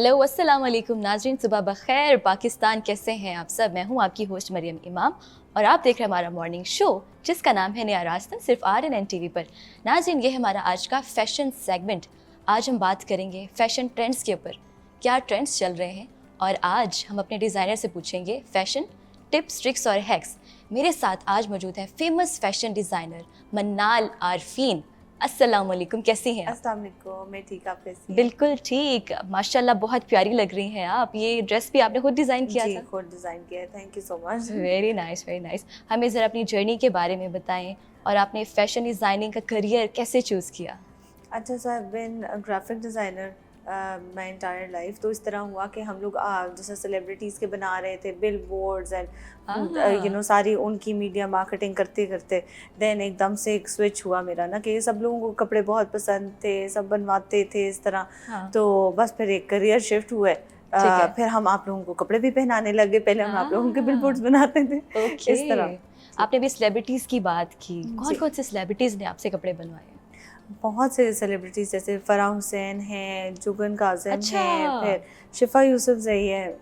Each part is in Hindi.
हेलो अस्सलाम वालेकुम नाज़रीन, सुबह बखैर। पाकिस्तान, कैसे हैं आप सब? मैं हूं आपकी होस्ट मरियम इमाम और आप देख रहे हैं हमारा मॉर्निंग शो जिसका नाम है नया रास्ता, सिर्फ RNN TV पर। नाज़रीन, ये है हमारा आज का फैशन सेगमेंट। आज हम बात करेंगे फैशन ट्रेंड्स के ऊपर, क्या ट्रेंड्स चल रहे हैं। और आज हम अपने डिज़ाइनर से पूछेंगे फैशन टिप्स, ट्रिक्स और हैक्स। मेरे साथ आज मौजूद है फेमस फैशन डिज़ाइनर मन्नाल आरफीन। अस्सलाम वालेकुम, कैसी हैं आप? अस्सलाम वालेकुम, मैं ठीक, आप कैसी हैं? बिल्कुल ठीक, माशाल्लाह बहुत प्यारी लग रही हैं आप। ये ड्रेस भी आपने खुद डिज़ाइन किया जी, था? खुद डिज़ाइन किया है, thank you so much. Very nice, very nice. हमें ज़रा अपनी जर्नी के बारे में बताएं और आपने फैशन डिज़ाइनिंग का करियर कैसे चूज़ किया? अच्छा, so I have been a graphic designer my entire life. तो इस तरह हुआ कि हम लोग जैसे सेलिब्रिटीज़ के बना रहे थे बिल बोर्ड्स एंड सारी उनकी मीडिया मार्केटिंग करते करते देन एकदम से एक स्विच हुआ मेरा ना कि सब लोगों को कपड़े बहुत पसंद थे, सब बनवाते थे इस तरह। हाँ, तो बस फिर एक करियर शिफ्ट हुए। ठीक है। फिर हम आप लोगों को कपड़े भी पहनाने लगे, पहले हम आप लोगों के बिल बोर्ड्स हाँ, बनाते थे ओके। इस तरह। आपने भी सेलिब्रिटीज़ की बात की, कौन जी, कौन से सेलिब्रिटीज़ ने आपसे कपड़े बनवाए? बहुत से सेलिब्रिटीज़ जैसे फ़राह हुसैन हैं, जुगन काज़िम अच्छा, हैं, फिर शिफ़ा यूसुफ़ज़ई है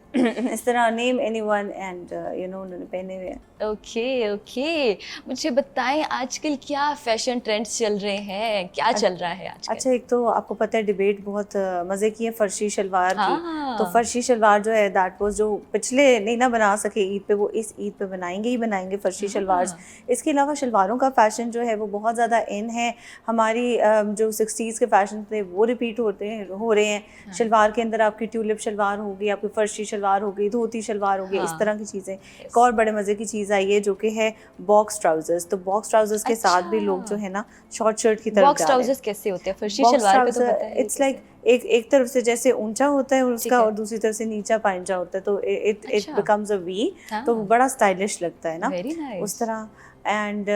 इस तरह नेम एनीवन एंड उन्होंने पहने हुए हैं। Okay okay. मुझे बताएं आजकल क्या फैशन ट्रेंड्स चल रहे हैं, क्या चल रहा है आजकल? अच्छा, एक तो आपको पता है डिबेट बहुत मज़े की है फ़र्शी शलवार की। तो हाँ, फ़र्शी शलवार जो है दैट वाज़ जो पिछले नहीं ना बना सके ईद पे, वो इस ईद पे बनाएंगे ही बनाएंगे फ़र्शी शलवार्स। हाँ, इसके अलावा शलवारों का फ़ैशन जो है वो बहुत ज़्यादा इन है। हमारी जो 60s के फ़ैशन थे वो रिपीट हो रहे हैं। हाँ, शलवार के अंदर आपकी ट्यूलिप शलवार होगी, आपकी फ़र्शी शलवार होगी, धोती शलवार होगी, इस हाँ, तरह की चीज़ें। एक यस। और बड़े मज़े की चीज़ आई है जो कि है बॉक्स ट्राउज़र्स। तो बॉक्स ट्राउज़र्स के साथ भी लोग जो अच्छा, है ना शॉर्ट शर्ट की तरफ बॉक्स जा रहे हैं। ट्राउजर्स कैसे होते हैं? फर्शी बॉक्स शलवार का तो ट्राउज़र पता है इट्स कैसे। लाइक एक एक तरफ से जैसे ऊंचा होता है ठीक उसका, है। और दूसरी तरफ से नीचा पाइंजा होता है, तो इट इट अच्छा, बिकम्स अ वी। तो वो हाँ, बड़ा स्टाइलिश लगता है ना वेरी उस नाइस। तरह। एंड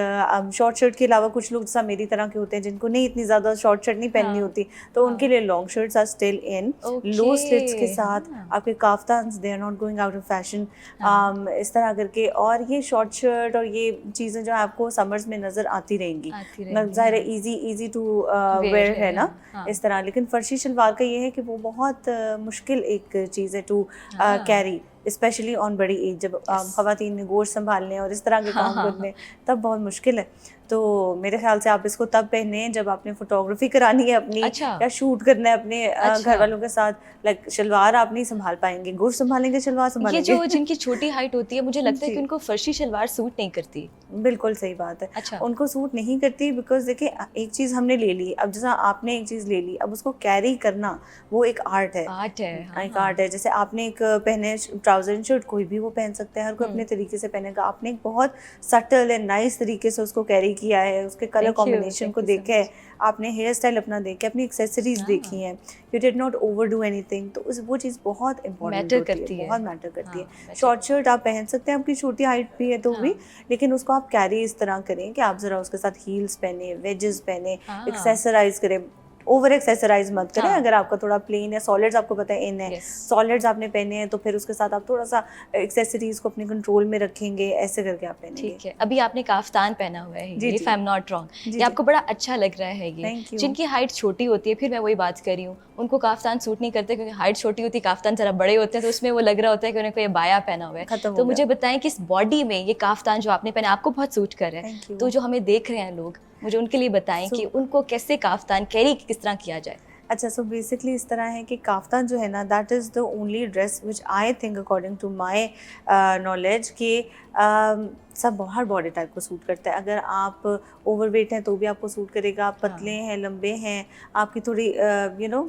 शॉर्ट शर्ट के अलावा कुछ लोग जैसा मेरी तरह के होते हैं जिनको नहीं इतनी ज़्यादा शॉर्ट शर्ट नहीं पहननी हाँ, होती, तो उनके हाँ, लिए long shirts are still in. Okay, low slits के साथ हाँ, आपके kaftans, they are not going out of fashion. हाँ, इस तरह करके, और ये शॉर्ट शर्ट और ये चीज़ें जो आपको समर्स में नज़र आती रहेंगी। आती रहेंगी, ज़ाहिर है हाँ, easy easy to wear wear है है, ना हाँ, हाँ, इस तरह। लेकिन फर्शी शलवार का ये है कि वो बहुत मुश्किल एक चीज़ है टू हाँ, कैरी, स्पेशली ऑन बड़ी एज, जब यस, ख़वातीन ने गोश्त संभालने और इस तरह के हाँ, काम हाँ, हाँ, करने, तब बहुत मुश्किल है। तो मेरे ख्याल से आप इसको तब पहने जब आपने फोटोग्राफी करानी है अपनी, अच्छा, या शूट करना है अपने घर अच्छा। वालों के साथ। लाइक शलवार आप नहीं संभाल पाएंगे, गोश्त संभालेंगे, शलवार ये संभालेंगे जो जिनकी छोटी हाइट होती है, मुझे लगता है जी, कि उनको फर्शी शलवार सूट नहीं करती। बिल्कुल सही बात है। अच्छा, उनको सूट नहीं करती बिकॉज़ देखिए एक चीज़ हमने ले ली, अब जैसा आपने एक चीज़ ले ली, अब उसको कैरी करना वो एक आर्ट है। आर्ट है, एक हाँ, आर्ट है। जैसे आपने एक पहने ट्राउज़र एंड शर्ट, कोई भी वो पहन सकता है, हर कोई अपने हुँ, तरीके से पहनेगा। आपने एक बहुत सटल एंड नाइस तरीके से उसको कैरी किया है, उसके कलर कॉम्बिनेशन को थैंक यू सो देखा है, मच। आपने हेयर स्टाइल अपना देखा है, अपनी एक्सेसरीज़ हाँ, देखी हैं, you did not overdo anything. तो उस वो चीज़ बहुत इम्पोर्टेंट मैटर होती है, करती है। बहुत मैटर करती है। हाँ, मैटर शॉर्ट करती शर्ट आप पहन सकते हैं, आपकी छोटी हाइट भी है तो भी, हाँ, लेकिन उसको आप कैरी इस तरह करें कि आप ज़रा उसके साथ हील्स पहने, वेजेस पहने, हाँ, एक्सेसराइज करें। ओवर एक्सेसराइज मत करें। हाँ, अगर आपका थोड़ा प्लेन है, सॉलिड्स आपको पता है इन है, यस। सॉलिड्स आपने पहने हैं, तो फिर उसके साथ आप थोड़ा सा एक्सेसरीज को अपने कंट्रोल में रखेंगे, ऐसे करके आप पहनेंगे। ठीक है, अभी आपने काफ्तान पहना हुआ है जी ये, इफ जी आई एम नॉट रॉन्ग, जी ये जी, आपको बड़ा अच्छा लग रहा है ये। Thank you. जिनकी हाइट छोटी होती है, फिर मैं वही बात कर रही हूँ, उनको काफ्तान सूट नहीं करते क्योंकि हाइट छोटी होती है, काफ्तान ज़रा बड़े होते हैं, तो उसमें वो लग रहा होता है कि उन्हें कोई बाया पहना हुआ है। खत्म तो हो गया। मुझे बताएं कि इस बॉडी में ये काफ्तान जो आपने पहना आपको बहुत सूट कर रहा है, थैंक तो यू। जो हमें देख रहे हैं लोग, मुझे उनके लिए बताएं सो कि उनको कैसे काफ्तान कैरी किस तरह किया जाए। अच्छा, सो बेसिकली इस तरह है कि काफ्तान जो है ना, that is the only dress which I think according to my knowledge कि सब हर बॉडी टाइप को सूट करता है। अगर आप ओवरवेट हैं तो भी आपको सूट करेगा, आप पतले हाँ, हैं, लंबे हैं, आपकी थोड़ी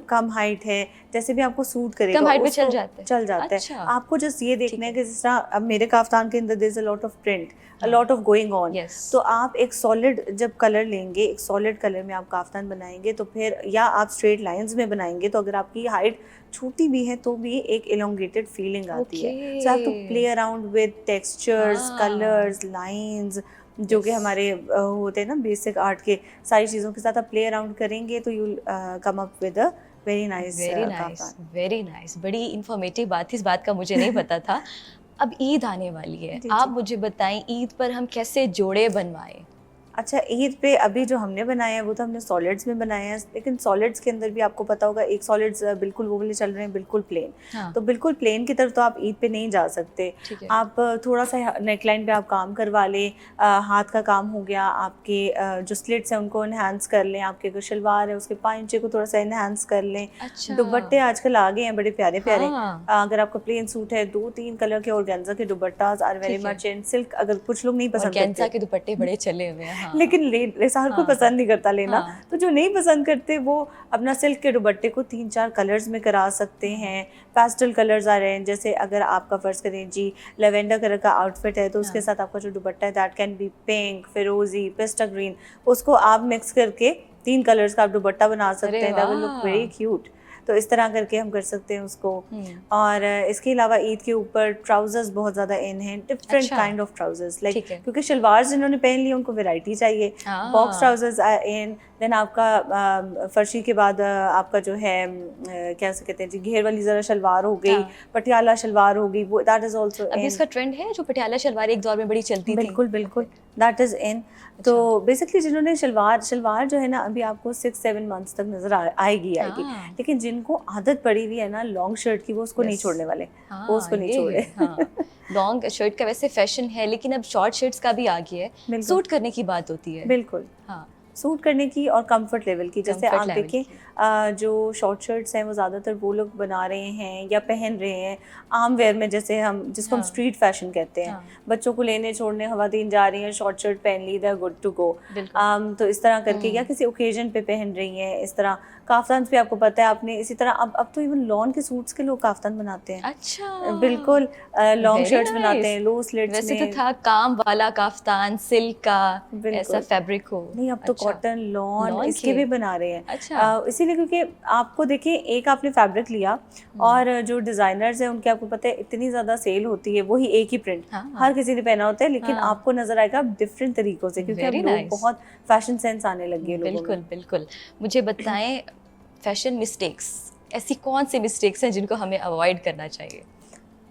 कम हाइट है, जैसे भी आपको सूट करेगा कम हाइट में चल उसको जाता है। चल जाता है। अच्छा, आपको जस्ट ये ठीक देखना है है, कि जिस तरह अब मेरे काफ्तान के अंदर there is a lot of print, a हाँ, lot of going on. Yes, तो आप एक सॉलिड जब कलर लेंगे, एक सॉलिड कलर में आप काफ्तान बनाएंगे, तो फिर या आप स्ट्रेट लाइंस में बनाएंगे, तो अगर आपकी हाइट छोटी भी है तो भी एक एलोंगेटेड फीलिंग आती ओके, है। So have to play around with textures, हाँ, कलर्स, लाइंस, जो कि यस। हमारे होते हैं ना बेसिक आर्ट के। सारी चीज़ों के साथ आप प्ले अराउंड करेंगे तो you come up with a very nice very nice, kaftan. Very nice. बड़ी इन्फॉर्मेटिव बात थी, इस बात का मुझे नहीं पता था। अब ईद आने वाली है, जी आप जी। मुझे बताएं ईद पर हम कैसे जोड़े बनवाएं। अच्छा, ईद पे अभी जो हमने बनाया है वो तो हमने सॉलिड्स में बनाया है, लेकिन सॉलिड्स के अंदर भी आपको पता होगा एक सॉलिड्स बिल्कुल वो वाले चल रहे हैं बिल्कुल प्लेन। हाँ। तो बिल्कुल प्लेन की तरफ तो आप ईद पे नहीं जा सकते। ठीक है। आप थोड़ा सा नेकलाइन पे आप काम करवा लें, हाथ का काम हो गया, आपके जो स्लिट्स हैं उनको इन्हांस कर लें, आपके अगर शलवार है उसके पाइंचे को थोड़ा सा इन्हांस कर लें। अच्छा। दुपट्टे आजकल आ गए हैं बड़े प्यारे प्यारे। हाँ। अगर आपका प्लेन सूट है 2-3 कलर के ऑर्गेन्जा के दुपट्टास आर वेरी ठीक है। Much in silk. अगर कुछ लोग नहीं और पसंद गेंजा करते के दुपट्टे बड़े चले हुए हैं। हाँ। लेकिन हर कोई हाँ। पसंद नहीं करता लेना। हाँ। तो जो नहीं पसंद करते वो अपना सिल्क के दुपट्टे को 3-4 कलर्स में करा सकते हैं। पेस्टल कलर्स आ रहे हैं, जैसे अगर आपका फ़र्ज़ करें जी लेवेंडर कलर का आउटफिट है तो उसके हाँ। साथ आपका जो दुपट्टा है दैट कैन बी पिंक, फिरोजी, पिस्ता ग्रीन, उसको आप मिक्स करके 3 कलर्स का आप दुपट्टा बना सकते अरे हैं। दैट विल लुक वाह! Very cute. तो इस तरह करके हम कर सकते हैं उसको। हम्म। और इसके अलावा ईद के ऊपर ट्राउजर्स बहुत ज़्यादा इन हैं, डिफरेंट अच्छा। काइंड ऑफ ट्राउजर्स लाइक, ठीक है। क्योंकि शलवार जिन्होंने पहन ली उनको वैरायटी चाहिए। बॉक्स हाँ। ट्राउजर्स इन, देन आपका फर्शी के बाद आपका जो है क्या से कहते हैं जी, घेर वाली ज़रा शलवार हो गई, हाँ। पटियाला शलवार हो गई, वो दैट इज़ ऑल्सो अभी इन। उसका ट्रेंड है जो पटियाला शलवार एक दौर में बड़ी चलती थी। बिल्कुल बिल्कुल, दैट इज़ इन। तो बेसिकली जिन्होंने शलवार जो है ना अभी आपको 6-7 मंथ्स तक नज़र आएगी। हाँ। लेकिन जिनको आदत पड़ी हुई है ना लॉन्ग शर्ट की, वो उसको नहीं Yes. छोड़ने वाले। हाँ, वो उसको नहीं ये छोड़े। है। हाँ। लॉन्ग शर्ट का वैसे फैशन है, लेकिन अब शॉर्ट शर्ट्स का भी आ गया है। बिल्कुल। सूट करने की बात होती है। बिल्कुल हाँ। सूट करने की और कंफर्ट लेवल की। जैसे Comfort आप level देखें की। जो शॉर्ट शर्ट्स हैं वो ज़्यादातर वो लोग बना रहे हैं या पहन रहे हैं आम वेयर में, जैसे हम जिसको हम हाँ। स्ट्रीट फैशन कहते हैं। हाँ। बच्चों को लेने छोड़ने खवातीन जा रही हैं, शॉर्ट शर्ट पहन ली, दे गुड टू गो। बिल्कुल। तो इस तरह करके या किसी ओकेजन पे पहन रही हैं इस तरह। काफ्तान भी आपको पता है आपने, इसी तरह अब तो इवन लॉन के सूट्स के लोग काफ्तान बनाते हैं। अच्छा। बिल्कुल लॉन्ग Very शर्ट्स बनाते nice. हैं लो स्लिट्स वैसे में। तो था काम वाला काफ्तान, सिल्क का बिल्कुल। ऐसा फैब्रिक हो। नहीं, अब तो अच्छा। कॉटन लॉन लॉन इसके के? भी बना रहे हैं। अच्छा। इसीलिए क्योंकि आपको देखिए, एक आपने फैब्रिक लिया और जो डिज़ाइनर्स हैं उनके आपको पता है इतनी ज़्यादा सेल होती है, वही एक ही प्रिंट हाँ। हर किसी ने पहना होता है, लेकिन हाँ। आपको नज़र आएगा डिफरेंट तरीक़ों से, क्योंकि अब Very लोग nice. बहुत फैशन सेंस आने लगी है लोगों बिल्कुल में। बिल्कुल। मुझे बताएं फैशन मिस्टेक्स, ऐसी कौन सी मिस्टेक्स हैं जिनको हमें अवॉइड करना चाहिए?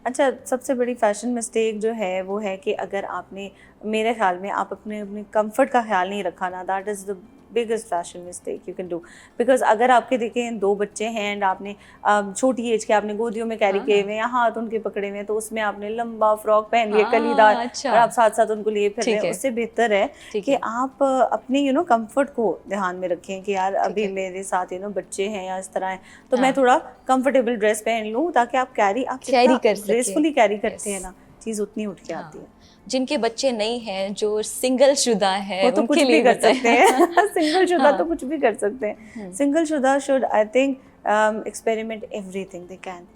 अच्छा, सबसे बड़ी फ़ैशन मिस्टेक जो है वो है कि अगर आपने, मेरे ख्याल में आप अपने कंफर्ट का ख्याल नहीं रखा ना, that is the biggest fashion mistake you can do. Because अगर आपके देखें 2 बच्चे हैं एंड आपने छोटी एज के आपने गोदियों में कैरी किए हुए हैं या हाथ उनके पकड़े हुए हैं, तो उसमें आपने लंबा फ्रॉक पहन लिया कलीदार, अच्छा। और आप साथ साथ उनको लिए फिर रहे ठीक हैं। है। उससे बेहतर है ठीक कि है। आप अपने कंफर्ट को ध्यान में रखें कि यार अभी है। मेरे साथ बच्चे हैं या इस तरह है, तो हाँ। मैं थोड़ा कंफर्टेबल ड्रेस पहन लूँ ताकि आप कैरी जितना कर सकें। ग्रेसफुली कैरी करते Yes. हैं ना, चीज़ उतनी उठ के हाँ। आती है। जिनके बच्चे नहीं हैं, जो सिंगल शुदा है, वो तो कुछ उनके भी लिए कर बताएं। सकते हैं। सिंगल शुदा हाँ। तो कुछ भी कर सकते हैं। सिंगल शुदा should I think experiment everything they can,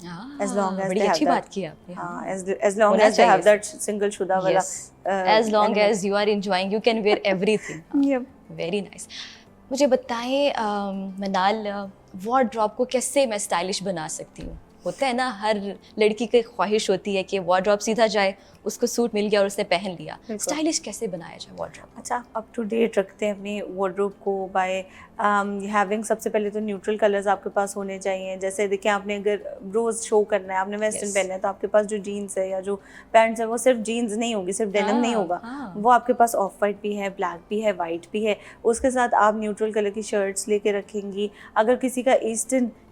as long as बड़ी they have अच्छी that. बात की आपने। हाँ, as long होना as they have चाहिए। that single शुदा वाला As long element. as you are enjoying, you can wear everything. Yep. Very nice. मुझे बताएं मनाल, वार्डरोब को कैसे मैं स्टाइलिश बना सकती हूँ? होता है ना, हर लड़की की ख्वाहिश होती है कि वार्डरोब सीधा जाए, उसको सूट मिल गया और उसने पहन लिया। स्टाइलिश कैसे बनाया जाए वार्डरोब? अच्छा, अप टू डेट रखते हैं अपनी वार्डरोब को बाय हैविंग, सबसे पहले तो न्यूट्रल कलर्स आपके पास होने चाहिए। जैसे देखिए, आपने अगर रोज़ शो करना है, आपने वेस्टर्न पहनना है, तो आपके पास जो जीन्स है या जो पैंट्स है वो सिर्फ जीन्स नहीं होगी, सिर्फ डेनिम नहीं होगा। वो आपके पास ऑफ वाइट भी है, ब्लैक भी है, वाइट भी है। उसके साथ आप न्यूट्रल कलर की शर्ट्स लेके रखेंगी। अगर किसी का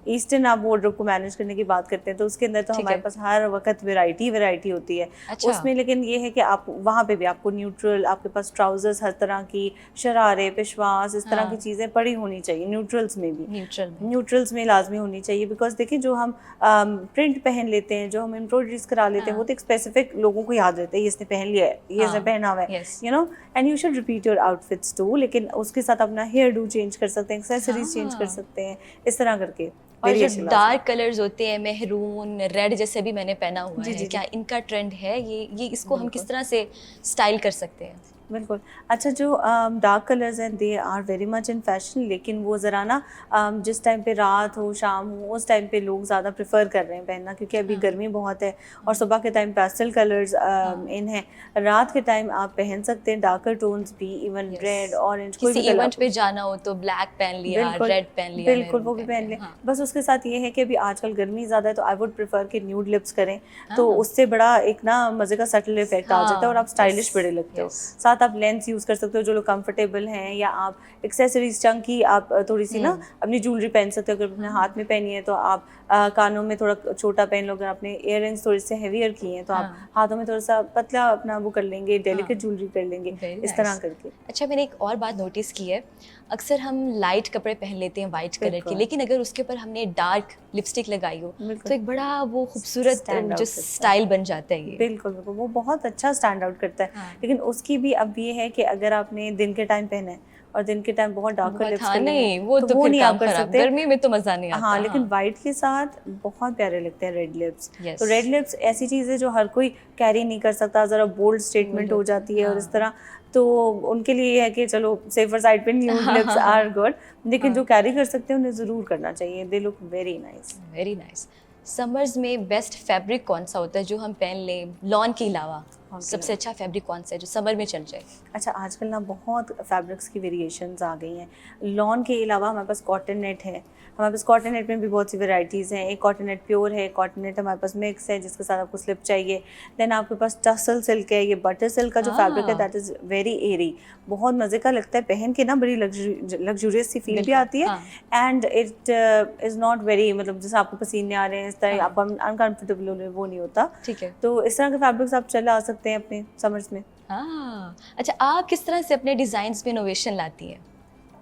ईस्टर्न आप वार्डरोब को मैनेज करने की बात करते हैं तो उसके अंदर तो हमारे पास हर वक्त वैरायटी होती है। अच्छा। उसमें लेकिन ये है कि आप वहाँ पे भी आपको न्यूट्रल, आपके पास ट्राउजर्स हर तरह की, शरारे, पेशवास, इस तरह की चीज़ें पड़ी होनी चाहिए। न्यूट्रल्स में भी, न्यूट्रल्स में लाजमी होनी चाहिए। बिकॉज देखिए, जो हम प्रिंट पहन लेते हैं, जो हम एम्ब्रॉयडरीज करा लेते हैं, वो तो एक स्पेसिफिक लोगों को याद रहता है, ये इसने पहन लिया है, ये इसने पहना हुआ है, you know. And you should repeat your outfits too. लेकिन उसके साथ अपना हेयर डू चेंज कर सकते हैं, एक्सेसरीज चेंज कर सकते हैं, इस तरह करके। और जो डार्क कलर्स होते हैं, मेहरून, रेड जैसे भी मैंने पहना हुआ है, क्या इनका ट्रेंड है? ये इसको हम किस तरह से स्टाइल कर सकते हैं? बिल्कुल। अच्छा, जो डार्क कलर्स हैं they are very much in fashion, लेकिन वो ज़रा ना जिस टाइम पे रात हो, शाम हो, उस टाइम पे लोग ज़्यादा प्रेफर कर रहे हैं पहनना, क्योंकि अभी गर्मी बहुत है और सुबह के टाइम पेस्टल कलर्स इन हैं। रात के टाइम आप पहन सकते हैं डार्कर टोन्स भी, इवन रेड, ऑरेंज, कोई भी इवेंट पे जाना हो तो ब्लैक पहन लिया, रेड पहन लिया, बिल्कुल वो भी पहन लिया। बस उसके साथ ये है कि अभी आजकल गर्मी ज़्यादा है, तो आई वुड प्रेफर कि न्यूड लिप्स करें, तो उससे बड़ा एक ना मज़े का सटल इफेक्ट आ जाता है और आप स्टाइलिश बड़े लगते हो। साथ साथ आप लेंस यूज़ कर सकते हो जो लोग कंफर्टेबल हैं, या आप एक्सेसरीज चंकी आप थोड़ी सी ना अपनी ज्वेलरी पहन सकते हो। अगर अपने हाथ में पहनी है तो आप कानों में थोड़ा छोटा पहन लो। अगर आपने इयररिंग्स थोड़े से हेवियर किए हैं तो आप हाथों में थोड़ा सा पतला अपना वो कर लेंगे, डेलिकेट ज्वेलरी कर लेंगे, इस तरह करके। अच्छा, मैंने एक और बात नोटिस की है, अक्सर हम लाइट कपड़े पहन लेते हैं वाइट कलर के, लेकिन अगर उसके ऊपर हमने डार्क लिपस्टिक लगाई हो तो एक बड़ा वो खूबसूरत जो स्टाइल बन जाता है। ये बिल्कुल बिल्कुल, वो बहुत अच्छा स्टैंड आउट करता है। लेकिन उसकी भी अब ये है कि अगर आपने दिन के टाइम पहना है और दिन के टाइम बहुत डार्कर लिप्स करने हैं, वो तो वो फिर नहीं काम आप कर खराब, सकते। गर्मी में तो मजा नहीं आता। हाँ, लेकिन वाइट के साथ बहुत प्यारे लगते हैं रेड लिप्स। तो रेड लिप्स ऐसी चीज़ है जो हर कोई कैरी नहीं कर सकता, ज़रा बोल्ड स्टेटमेंट हो जाती है और इस तरह, तो उनके लिए ये है कि चलो सेफर साइड पे न्यूड लिप्स आर गुड, लेकिन जो कैरी कर सकते हैं उन्हें ज़रूर करना चाहिए। They look very nice. Very nice. Summers में बेस्ट फैब्रिक कौन सा होता है जो हम पहन लें लॉन के अलावा? सबसे अच्छा फैब्रिक कौन सा है जो समर में चल जाए? अच्छा, आजकल ना बहुत फैब्रिक्स की वेरिएशंस आ गई हैं। लॉन के अलावा हमारे पास कॉटन नेट है, हमारे पास कॉटन नेट में भी बहुत सी वैरायटीज़ हैं। एक कॉटन नेट प्योर है, कॉटन नेट हमारे पास मिक्स है जिसके साथ आपको स्लिप चाहिए। देन आपके पास टसल सिल्क है, ये बटर सिल्क का जो फैब्रिक है दैट इज़ वेरी एरी, बहुत मज़े का लगता है पहन के ना, बड़ी लग्जूरियस सी फील भी आती है। And it is not very, मतलब जैसे आपको पसीने आ रहे हैं इस तरह आपको अनकम्फर्टेबल हो रहे वो नहीं होता। ठीक है, तो इस तरह के फैब्रिक्स आप चला सकते हैं अपने समर्स में। अच्छा, आप किस तरह से अपने डिज़ाइंस में इनोवेशन लाती हैं?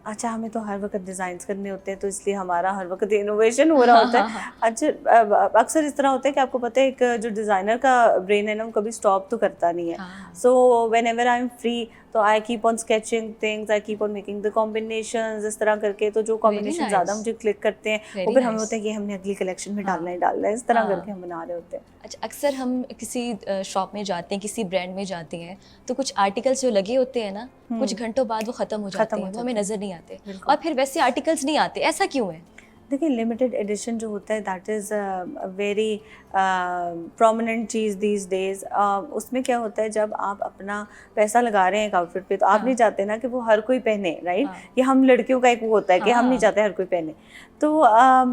अच्छा, हमें तो हर वक्त डिज़ाइंस करने होते हैं तो इसलिए हमारा हर वक्त इनोवेशन हो रहा होता है। अच्छा, अक्सर इस तरह होता है कि आपको पता है एक जो डिज़ाइनर का ब्रेन है ना वो कभी स्टॉप तो करता नहीं है। So whenever I am free तो I keep on sketching things, I keep on making the combinations, इस तरह करके। तो जो कॉम्बिनेशन ज़्यादा मुझे क्लिक करते हैं वो फिर हमें होता है कि हमने अगली कलेक्शन में डालना है, इस तरह करके हम बना रहे होते हैं। अच्छा, अक्सर हम किसी शॉप में जाते हैं, किसी ब्रांड में जाते हैं तो कुछ आर्टिकल्स जो लगे होते हैं ना, कुछ घंटों बाद वो ख़त्म हो जाते हैं, वो हमें नज़र नहीं आते, और फिर वैसे आर्टिकल्स नहीं आते, ऐसा क्यों है? देखिए, लिमिटेड एडिशन जो होता है that is very prominent cheese these days. उसमें क्या होता है, जब आप अपना पैसा लगा रहे हैं एक आउटफिट पे तो आप नहीं चाहते ना कि वो हर कोई पहने, राइट? ये हम लड़कियों का एक वो होता है कि हम नहीं चाहते हर कोई पहने। तो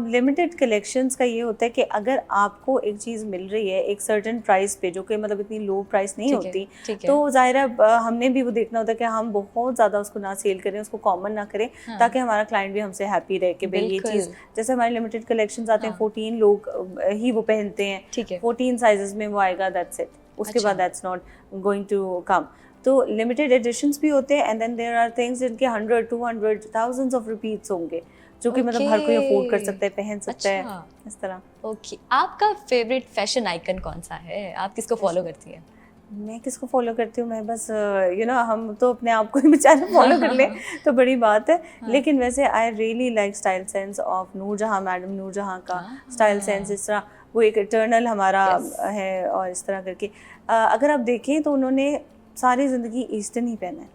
लिमिटेड कलेक्शंस का ये होता है कि अगर आपको एक चीज़ मिल रही है एक सर्टेन प्राइस पे, जो कि मतलब इतनी लो प्राइस नहीं होती, तो ज़ाहिर है हमने भी वो देखना होता है कि हम बहुत ज़्यादा उसको ना सेल करें, उसको कॉमन ना करें, ताकि हमारा क्लाइंट भी हमसे हैप्पी रहे कि भाई ये चीज़, जैसे हमारे लिमिटेड कलेक्शंस आते हैं 14 लोग ही वो पहनते हैं, 14 साइजेस में वो आएगा, दैट्स इट। उसके बाद that's not going to come. तो लिमिटेड एडिशंस भी होते हैं, and then there are things जिनके 100, 200, थाउजेंड्स ऑफ रुपीस होंगे, जो कि मतलब हर कोई अफोर्ड कर सकता है, पहन सकता है, इस तरह। ओके, आपका फेवरेट फैशन आइकन कौन सा है? आप किसको फॉलो करती हैं? मैं किसको फॉलो करती हूँ, मैं बस हम तो अपने आप को ही बेचारे फॉलो कर लें तो बड़ी बात है। लेकिन वैसे I really like style sense of Noorjahan, madam Noorjahan का स्टाइल सेंस, इस तरह वो एक इटर्नल हमारा है। और इस तरह करके अगर आप देखें तो उन्होंने सारी ज़िंदगी ईस्टर्न ही पहना है,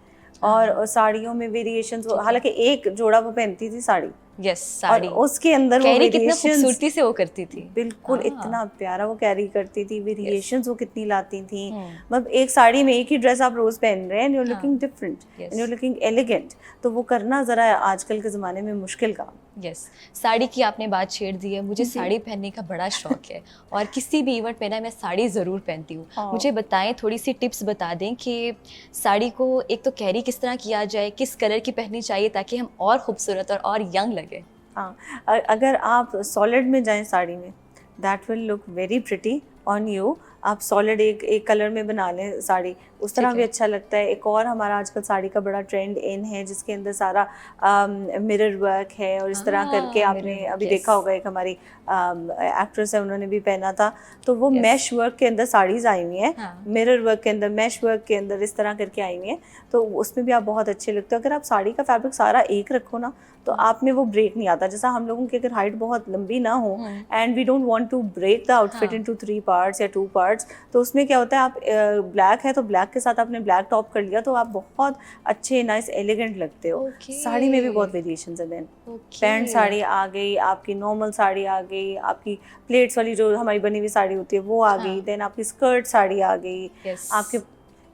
और साड़ियों में वेरिएशंस, हालांकि एक जोड़ा वो पहनती थी साड़ी, साड़ी, और उसके अंदर वो कितना खूबसूरती से वो करती थी, बिल्कुल इतना प्यारा वो कैरी करती थी, वेरिएशंस वो कितनी लाती थी। मतलब एक साड़ी में एक ही ड्रेस आप रोज पहन रहे हैं, and you are looking different and you are looking elegant, तो वो करना ज़रा आजकल के ज़माने में मुश्किल काम। साड़ी की आपने बात छेड़ दी है, मुझे साड़ी पहनने का बड़ा शौक है और किसी भी इवेंट में ना मैं साड़ी ज़रूर पहनती हूँ। मुझे बताएं, थोड़ी सी टिप्स बता दें कि साड़ी को एक तो कैरी किस तरह किया जाए, किस कलर की पहननी चाहिए ताकि हम और खूबसूरत और यंग लगे। हाँ, अगर आप सॉलिड में जाएं साड़ी में, that will look very pretty on you. आप सॉलिड एक कलर में बना लें साड़ी, उस तरह भी अच्छा लगता है। एक और हमारा आजकल साड़ी का बड़ा ट्रेंड इन है जिसके अंदर सारा मिरर वर्क है, और इस तरह करके आपने अभी देखा होगा, एक हमारी एक्ट्रेस है उन्होंने भी पहना था, तो वो मैश वर्क के अंदर साड़ीज़ आई हुई हैं, मिरर वर्क के अंदर, मैश वर्क के अंदर, इस तरह करके आई हुई हैं, तो उसमें भी आप बहुत अच्छे लगते हो। अगर आप साड़ी का फैब्रिक सारा एक रखो ना तो आप में वो ब्रेक नहीं आता। जैसा हम लोगों की अगर हाइट बहुत लंबी ना हो and we don't want to break the outfit into 3 parts या 2 पार्ट्स, तो उसमें क्या होता है, आप ब्लैक है तो ब्लैक के साथ आपने ब्लैक टॉप कर लिया तो आप बहुत अच्छे, नाइस, एलिगेंट लगते हो। साड़ी में भी बहुत वेरिएशंस है। देन पैंट साड़ी आ गई, आपकी नॉर्मल साड़ी आ गई, आपकी प्लेट्स वाली जो हमारी बनी हुई साड़ी होती है वो आ गई, देन आपकी स्कर्ट साड़ी आ गई, आपके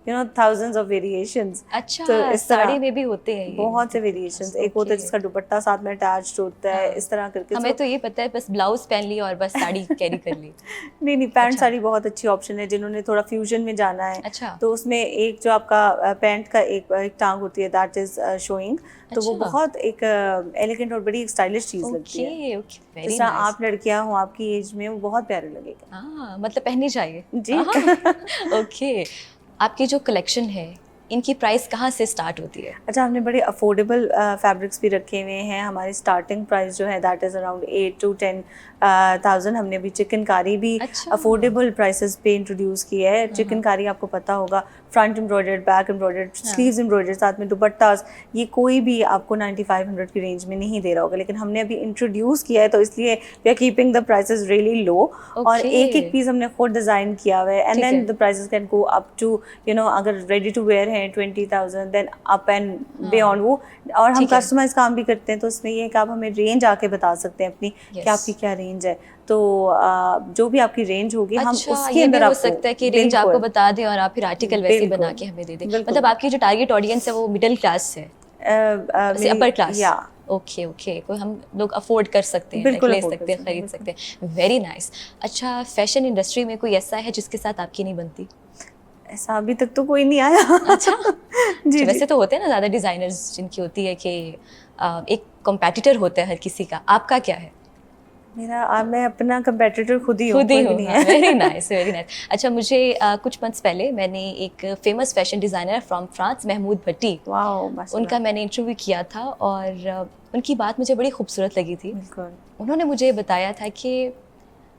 thousands of variations. अच्छा, तो इस तरह साड़ी में भी होते हैं ये बहुत से वेरिएशंस, एक होता है जिसका दुपट्टा साथ में अटैच्ड होता है, इस तरह करके। हमें तो ये पता है बस ब्लाउज पहन लिया और बस साड़ी कैरी कर ली। नहीं, पैंट साड़ी बहुत अच्छी ऑप्शन है जिन्होंने थोड़ा फ्यूजन में जाना है। अच्छा। तो उसमें एक जो आपका पैंट का एक टांग होती है, दैट इज शोइंग, तो वो बहुत एक एलिगेंट और बड़ी स्टाइलिश चीज लगती है। ओके, वेरी जैसा नाइस। आप लड़कियां हो आपकी एज में, वो बहुत प्यारे लगेगा। हाँ, मतलब पहननी चाहिए जी। ओके, आपकी जो कलेक्शन है इनकी प्राइस कहाँ से स्टार्ट होती है? अच्छा, हमने बड़े अफोर्डेबल फैब्रिक्स भी रखे हुए हैं। हमारी स्टार्टिंग प्राइस जो है दैट इज़ अराउंड 8 to 10,000। हमने अभी चिकनकारी भी अफोर्डेबल प्राइसेस पे इंट्रोड्यूस की है। चिकनकारी आपको पता होगा, front embroidered, back embroidered, sleeves embroidered, साथ में दुपट्टास, ये कोई भी आपको 9500 की रेंज में नहीं दे रहा होगा, लेकिन हमने अभी इंट्रोड्यूस किया है तो इसलिए we are keeping the prices really low. और एक एक पीस हमने खुद डिज़ाइन किया हुआ है, and then the prices can go up to अगर रेडी टू वेयर है 20,000, देन अप एंड बियॉन्ड वो। और हम कस्टमाइज काम भी करते हैं, तो इसमें ये है कि आप हमें रेंज आके बता सकते हैं अपनी कि आपकी क्या रेंज है। तो जो भी आपकी रेंज होगी, हम उसके अंदर हो सकता है कि रेंज आपको बता दें और आप फिर आर्टिकल वैसे बना के हमें दे दें। मतलब आपकी जो टारगेट ऑडियंस है वो मिडिल क्लास है, अपर क्लास। या ओके, कोई हम लोग अफोर्ड कर सकते हैं, ले सकते हैं, खरीद सकते हैं। Very nice. अच्छा, फैशन इंडस्ट्री में कोई ऐसा है जिसके साथ आपकी नहीं बनती? ऐसा अभी तक तो कोई नहीं आया। अच्छा जी। वैसे तो होते हैं ना ज़्यादा डिज़ाइनर्स जिनकी होती है कि एक कॉम्पिटिटर होता है हर किसी का। आपका क्या है? मैं अपना कंपेटिटर खुद ही हूँ। Very nice, very nice. अच्छा, मुझे कुछ मंथ्स पहले मैंने एक famous fashion designer from France, Mahmood Bhatti, उनका मैंने इंटरव्यू किया था और उनकी बात मुझे बड़ी खूबसूरत लगी थी। उन्होंने मुझे बताया था कि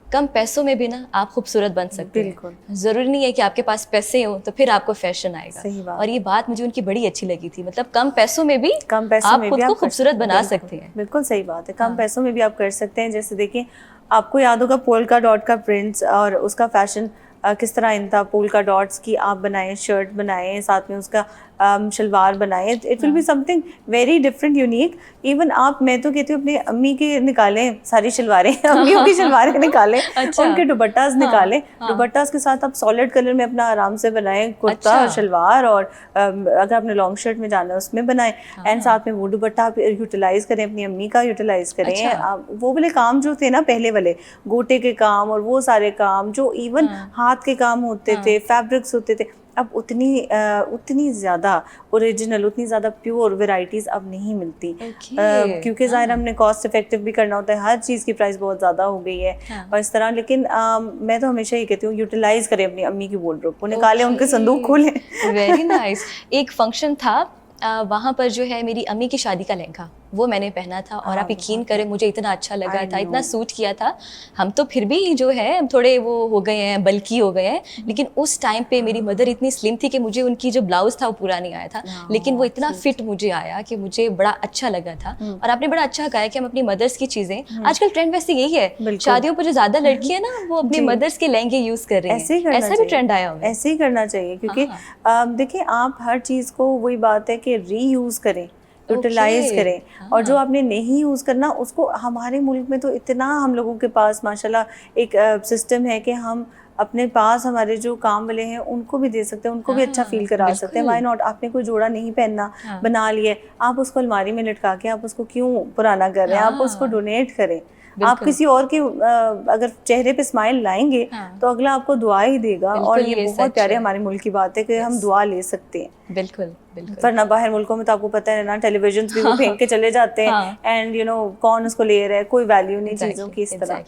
कम पैसों में भी ना आप खूबसूरत बन सकते हैं। ज़रूरी नहीं है कि आपके पास पैसे हो तो फिर आपको फैशन आएगा। और ये बात मुझे उनकी बड़ी अच्छी लगी थी। मतलब कम पैसों में भी आप खुद को खूबसूरत बना सकते हैं। बिल्कुल सही बात है, कम पैसों में भी आप कर सकते हैं। जैसे देखिए, आपको याद होगा पोल्का डॉट का प्रिंट्स और उसका फैशन किस तरह इन था। पोल्का डॉट्स की आप बनाएं, शर्ट बनाएं, साथ में उसका शलवार बनाएं, it will be something very different, unique. Even मैं तो कहती हूँ अपनी अम्मी के निकालें सारी शलवारें, अम्मियों की शलवारें निकालें, उनके दुपट्टास निकालें। दुपट्टास के साथ आप सॉलिड कलर में अपना आराम से बनाएं कुर्ता और शलवार, और अगर आपने लॉन्ग शर्ट में जाना है उसमें बनाएं, एंड साथ में वो दुपट्टा आप यूटिलाइज करें, अपनी अम्मी का यूटिलाइज करें। वो वाले काम जो थे ना पहले वाले, गोटे के काम और वो सारे काम जो इवन हाथ के काम होते थे, फैब्रिक्स होते थे, अब उतनी ज़्यादा ओरिजिनल, उतनी ज़्यादा प्योर वैरायटीज़ अब नहीं मिलती। क्योंकि ज़ाहिर हमने कॉस्ट इफेक्टिव भी करना होता है, हर चीज़ की प्राइस बहुत ज़्यादा हो गई है और इस तरह। लेकिन मैं तो हमेशा ही कहती हूँ, यूटिलाइज करें अपनी अम्मी की वॉर्डरोब को, निकालें, उनके संदूक खोलें। Very nice. एक फंक्शन था, वहाँ पर जो है मेरी अम्मी की शादी का लहंगा वो मैंने पहना था और आप यकीन करें मुझे इतना अच्छा लगा था, इतना सूट किया था। हम तो फिर भी जो है थोड़े वो हो गए हैं, बल्कि हो गए हैं, लेकिन उस टाइम पे मेरी मदर इतनी स्लिम थी कि मुझे उनकी जो ब्लाउज था वो पूरा नहीं आया था, लेकिन वो इतना फिट मुझे आया कि मुझे बड़ा अच्छा लगा था। और आपने बड़ा अच्छा कहा कि हम अपनी मदर्स की चीज़ें, आजकल ट्रेंड वैसे यही है, शादियों पर जो ज़्यादा लड़की है ना वो अपनी मदर्स के लहंगे यूज़ कर रही है। ऐसा भी ट्रेंड आया हुआ है, ऐसे ही करना चाहिए। क्योंकि देखिए, आप हर चीज़ को, वही बात है कि रीयूज़ करें, यूटिलाइज करें। और जो आपने नहीं यूज़ करना उसको, हमारे मुल्क में तो इतना हम लोगों के पास माशाल्लाह एक सिस्टम है कि हम अपने पास हमारे जो काम वाले हैं उनको भी दे सकते हैं, उनको भी अच्छा फील करा सकते हैं। Why not? आपने कोई जोड़ा नहीं पहनना, बना लिए, आप उसको अलमारी में लटका के आप उसको क्यों पुराना कर रहे हैं? आप उसको डोनेट करें। आप किसी और के अगर चेहरे पे स्माइल लाएंगे तो अगला आपको दुआ ही देगा। और ये बहुत प्यारे हमारे मुल्क की बात है कि हम दुआ ले सकते हैं। बिल्कुल। वरना बाहर मुल्कों में तो आपको पता है ना, टेलीविजन भी वो फेंक के चले जाते हैं, एंड कौन उसको ले रहा है, कोई वैल्यू नहीं चीज़ों की इस तरह।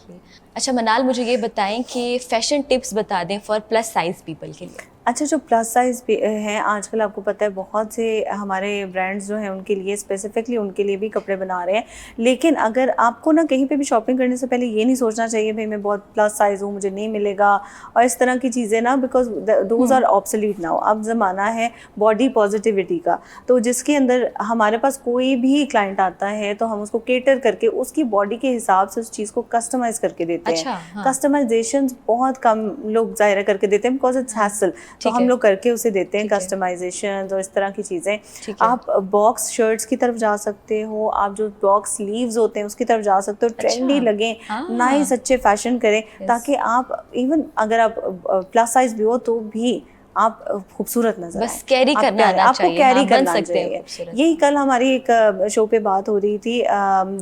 अच्छा मनाल, मुझे ये बताएं कि फैशन टिप्स बता दें फॉर प्लस साइज पीपल के लिए। अच्छा, जो प्लस साइज़ हैं आजकल आपको पता है बहुत से हमारे ब्रांड्स जो हैं उनके लिए, स्पेसिफिकली उनके लिए भी कपड़े बना रहे हैं। लेकिन अगर आपको ना कहीं पे भी शॉपिंग करने से पहले ये नहीं सोचना चाहिए भाई मैं बहुत प्लस साइज़ हूँ, मुझे नहीं मिलेगा और इस तरह की चीज़ें ना, because those are obsolete now. अब ज़माना है बॉडी पॉजिटिविटी का, तो जिसके अंदर हमारे पास कोई भी क्लाइंट आता है तो हम उसको केटर करके उसकी बॉडी के हिसाब से उस चीज़ को कस्टमाइज़ करके देते हैं। कस्टमाइजेशन बहुत कम लोग ज़ाहिर करके देते हैं, बिकॉज इट्स हैसल, तो हम लोग करके उसे देते हैं कस्टमाइजेशन और इस तरह की चीज़ें। आप बॉक्स शर्ट्स की तरफ जा सकते हो, आप जो बॉक्स स्लीव्स होते हैं उसकी तरफ जा सकते हो, ट्रेंडी लगें, नाइस अच्छे फैशन करें, ताकि आप इवन अगर आप प्लस साइज भी हो तो भी आप खूबसूरत नजर बस आए, कैरी आप करना प्यारे, आना आपको चाहिए, कैरी हाँ, बन करना सकते हैं चाहिए। खूबसूरत। यही कल हमारी एक शो पे बात हो रही थी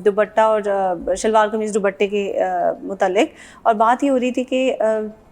दुपट्टा और शलवार कमीज दुपट्टे के मुतालिक, और बात ये हो रही थी कि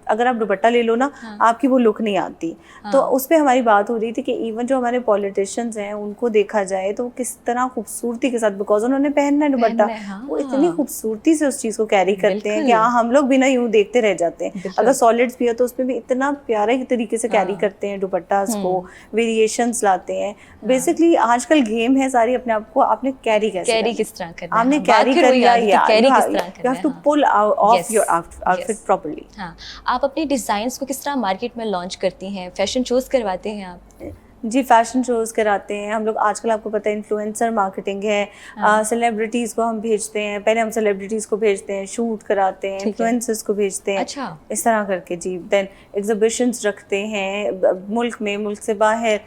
अगर आप दुपट्टा ले लो ना, हाँ। आपकी वो लुक नहीं आती। हाँ। तो उस पर हमारी बात हो रही थी कि इवन जो हमारे पॉलिटिशियंस हैं उनको देखा जाए तो किस तरह खूबसूरती के साथ, बिकॉज उन्होंने पहनना है दुपट्टा, वो इतनी हाँ, खूबसूरती से उस चीज़ को कैरी करते हैं कि बिल्कुल। हम लोग भी ना यूँ देखते रह जाते हैं। बिल्कुल। अगर सॉलिड्स भी है तो उसमें भी इतना प्यारे तरीके से कैरी हाँ। करते हैं दुपट्टास को, वेरिएशंस लाते हैं। हाँ। बेसिकली आजकल गेम है सारी अपने आप को आपने कैरी कैसे कैरी करना है। किस तरह करना है, आपने हाँ, बात कैरी फिर कर वही लिया, आ गई कि या कैरी यू किस तरह करना हैव है, टू हाँ। Pull off Yes, your outfit yes. Properly. हाँ, आप अपनी डिज़ाइंस को किस तरह मार्केट में लॉन्च करती हैं, फैशन शोज़ करवाते हैं आप? जी, फैशन शोज़ कराते हैं हम लोग। आजकल आपको पता है इन्फ्लुएंसर मार्केटिंग है, हाँ। सेलिब्रिटीज़ को हम भेजते हैं, पहले हम सेलिब्रिटीज़ को भेजते हैं, शूट कराते हैं, ठीक है। इन्फ्लुएंसर्स को भेजते हैं, अच्छा। इस तरह करके जी। देन एग्जिबिशंस रखते हैं मुल्क में, मुल्क से बाहर,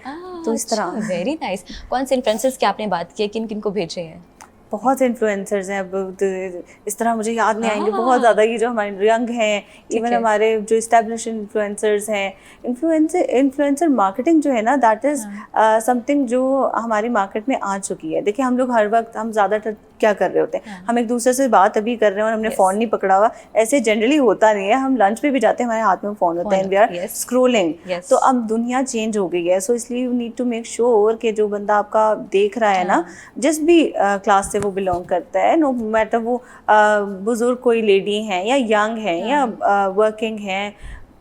तो इस अच्छा, तरह। Very nice. कौन से इन्फ्लुएंसर्स की आपने बात की है, किन किन को भेजे हैं? बहुत से इन्फ्लुएंसर्स हैं, अब इस तरह मुझे याद नहीं आएंगे, बहुत हाँ। ज़्यादा। ये जो हमारे यंग हैं, ठीक इवन है। हमारे जो इस्टेब्लिश इन्फ्लुएंसर्स हैं, इन्फ्लुएंसर मार्केटिंग जो है ना, दैट इज़ समथिंग जो हमारी मार्केट में आ चुकी है। देखिए, हम लोग हर वक्त, हम ज़्यादातर क्या कर रहे होते हैं, हम एक दूसरे से बात अभी कर रहे हैं और हमने Yes. फ़ोन नहीं पकड़ा हुआ, ऐसे जनरली होता नहीं है। हम लंच पे भी जाते हैं, हमारे हाथ में फ़ोन होता है, we are Yes. Scrolling. Yes. तो अब दुनिया चेंज हो गई है, सो इसलिए you need to make sure कि जो बंदा आपका देख रहा है ना, जिस भी क्लास से वो बिलोंग करता है, नो मैटर वो बुजुर्ग कोई लेडी हैं या यंग हैं या वर्किंग हैं,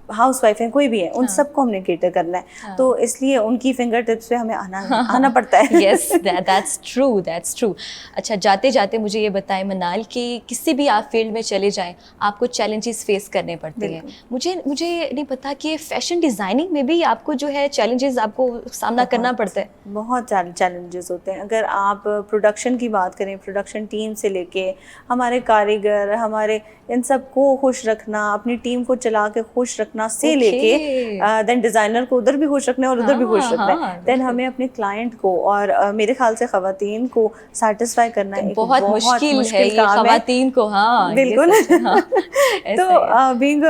हाउस वाइफ हैं, कोई भी है, उन सबको हमने केटर करना है। तो इसलिए उनकी फिंगर टिप्स पे हमें आना पड़ता है। Yes, that's true, that's true. अच्छा, जाते जाते मुझे ये बताएं मनाल कि किसी भी आप फील्ड में चले जाएं, आपको चैलेंजेस फेस करने पड़ते हैं। मुझे नहीं पता कि फैशन डिज़ाइनिंग में भी आपको जो है चैलेंजेस आपको सामना करना पड़ता है। बहुत चैलेंजेस होते हैं। अगर आप प्रोडक्शन की बात करें, प्रोडक्शन टीम से लेके हमारे कारीगर, हमारे इन सबको खुश रखना, अपनी टीम को चला के खुश रखना से लेके देन डिज़ाइनर को उधर भी खुश रखना है और उधर भी खुश रखना है, देन हमें अपने क्लाइंट को और मेरे ख्याल से ख़वातीन को सेटिस्फाई करना एक बहुत मुश्किल है ये काम है ख़वातीन को। हाँ, बिल्कुल। तो बीइंग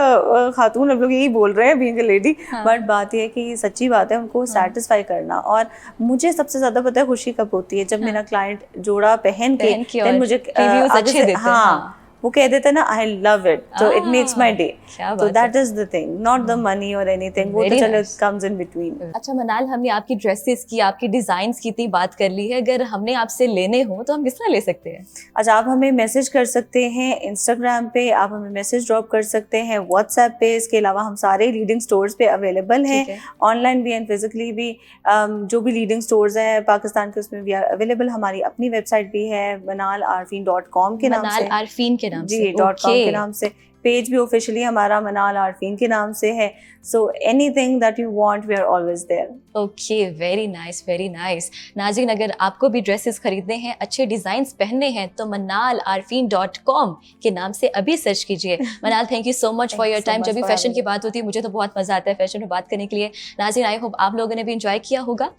खातून हम लोग यही बोल रहे हैं, बीइंग अ लेडी, बट बात ये है कि सच्ची बात है, उनको सेटिस्फाई करना। और मुझे सबसे ज़्यादा पता है खुशी कब होती है, जब मेरा क्लाइंट जोड़ा पहन के देन मुझे रिव्यूज अच्छे देते हैं। हाँ, वो कह देते हैं ना, आई लव इट, तो इट मेक्स माई डे। तो that is the thing, not the money और एनीथिंग, वो तो चलो कम्स इन बिटवीन। अच्छा मनाल, हमने आपकी ड्रेसेस की, आपकी डिजाइन्स की इतनी बात कर ली है, अगर हमने आपसे लेने हो तो हम किस तरह ले सकते हैं? अच्छा, आप हमें मैसेज कर सकते हैं इंस्टाग्राम पे, आप हमें मैसेज ड्रॉप कर सकते हैं व्हाट्सएप पे। इसके अलावा हम सारे लीडिंग स्टोर्स पे अवेलेबल हैं, ऑनलाइन भी एंड फिजिकली भी। जो भी लीडिंग स्टोर्स हैं पाकिस्तान के, उसमें भी अवेलेबल। हमारी अपनी वेबसाइट भी है manalarfin.com के नाम से, manalarfin के नाम जी, से, .com के नाम से। पेज भी ऑफिशियली हमारा मनाल आरफीन के नाम से है। So anything that you want, we are always there. Okay, very nice, very nice. नाज़रीन, अगर आपको भी ड्रेसेस खरीदने हैं, अच्छे डिजाइन्स पहनने हैं, तो manalarfin.com के नाम से अभी सर्च कीजिए। मनाल, thank you so much for your time. जब भी फैशन की बात होती है मुझे तो बहुत मजा आता है फैशन में बात करने के लिए। नाज़रीन, आई होप आप लोगों ने भी इंजॉय किया होगा।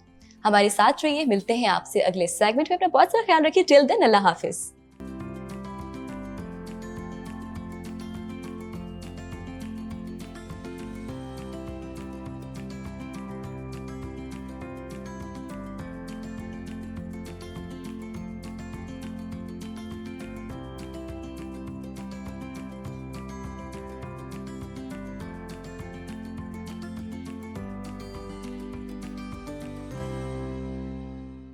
हमारे साथ रहिए, मिलते हैं आपसे अगले सेगमेंट में। अपना बहुत सारा ख्याल रखिए। टिल देन, अल्लाह हाफिज।